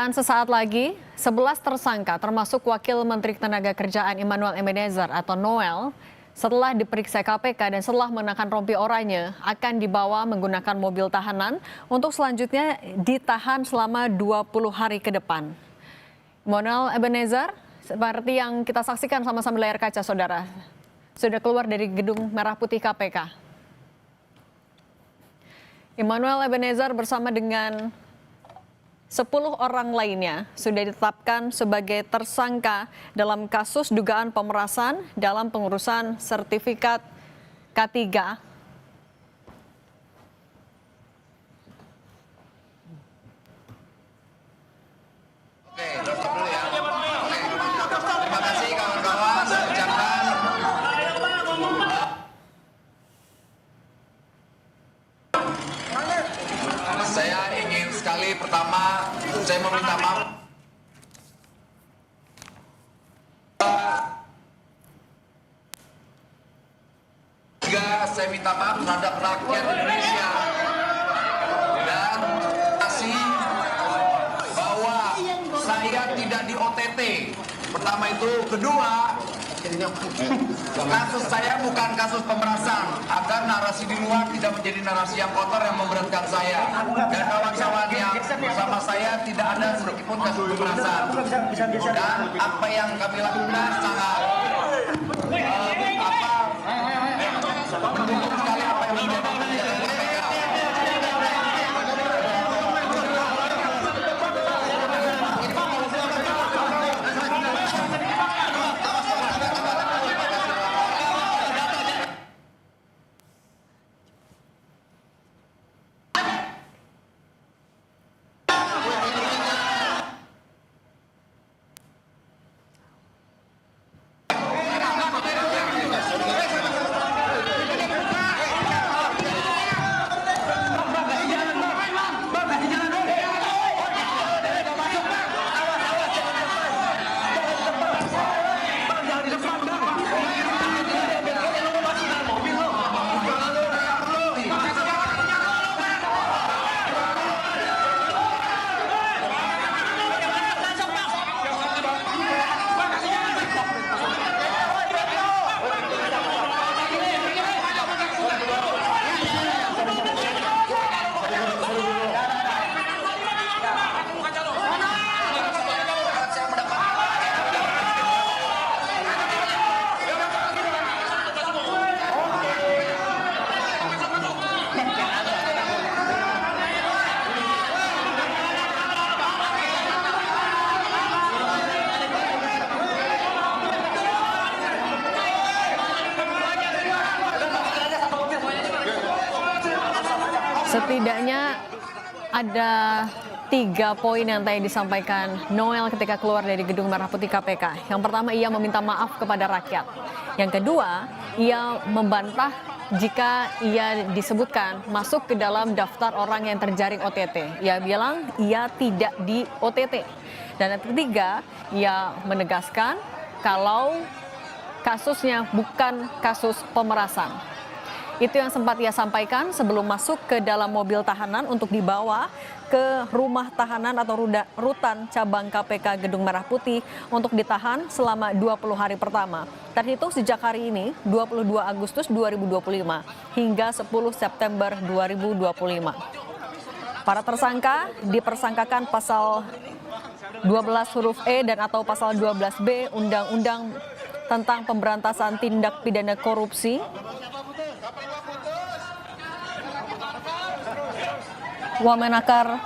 Dan sesaat lagi, 11 tersangka termasuk Wakil Menteri Ketenagakerjaan Immanuel Ebenezer atau Noel setelah diperiksa KPK dan setelah mengenakan rompi oranye akan dibawa menggunakan mobil tahanan untuk selanjutnya ditahan selama 20 hari ke depan. Immanuel Ebenezer, seperti yang kita saksikan sama-sama di layar kaca, saudara, sudah keluar dari gedung Merah Putih KPK. Immanuel Ebenezer bersama dengan 10 orang lainnya sudah ditetapkan sebagai tersangka dalam kasus dugaan pemerasan dalam pengurusan sertifikat K3. Oke, dulu ya. Oke. Terima kasih kawan-kawan. Saya ucapkan saya ingin sekali pertama saya meminta maaf. Saya minta maaf terhadap rakyat Indonesia dan kasih bahwa saya tidak di OTT. Pertama itu, kedua, kasus saya bukan kasus pemerasan, agar narasi di luar tidak menjadi narasi yang kotor yang memberatkan saya dan kawan-kawan yang bersama saya. Tidak ada sedikitpun kasus pemerasan, dan apa yang kami lakukan sangat mendukung sekali apa yang menjadi kebijakan KPK. Setidaknya ada 3 poin yang tadi disampaikan Noel ketika keluar dari gedung Merah Putih KPK. Yang pertama, ia meminta maaf kepada rakyat. Yang kedua, ia membantah jika ia disebutkan masuk ke dalam daftar orang yang terjaring OTT. Ia bilang ia tidak di OTT. Dan yang ketiga, ia menegaskan kalau kasusnya bukan kasus pemerasan. Itu yang sempat ia sampaikan sebelum masuk ke dalam mobil tahanan untuk dibawa ke rumah tahanan atau rutan cabang KPK Gedung Merah Putih untuk ditahan selama 20 hari pertama. Terhitung sejak hari ini, 22 Agustus 2025 hingga 10 September 2025. Para tersangka dipersangkakan pasal 12 huruf E dan atau pasal 12B Undang-Undang tentang Pemberantasan Tindak Pidana Korupsi. Wamenakar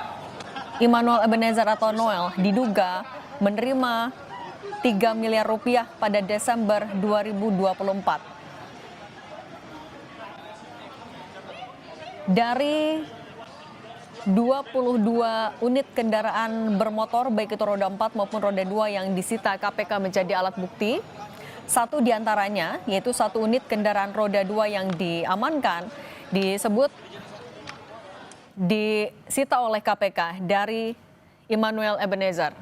Immanuel Ebenezer atau Noel diduga menerima 3 miliar rupiah pada Desember 2024. Dari 22 unit kendaraan bermotor baik itu roda 4 maupun roda 2 yang disita KPK menjadi alat bukti, 1 diantaranya yaitu 1 unit kendaraan roda 2 yang diamankan disebut disita oleh KPK dari Immanuel Ebenezer.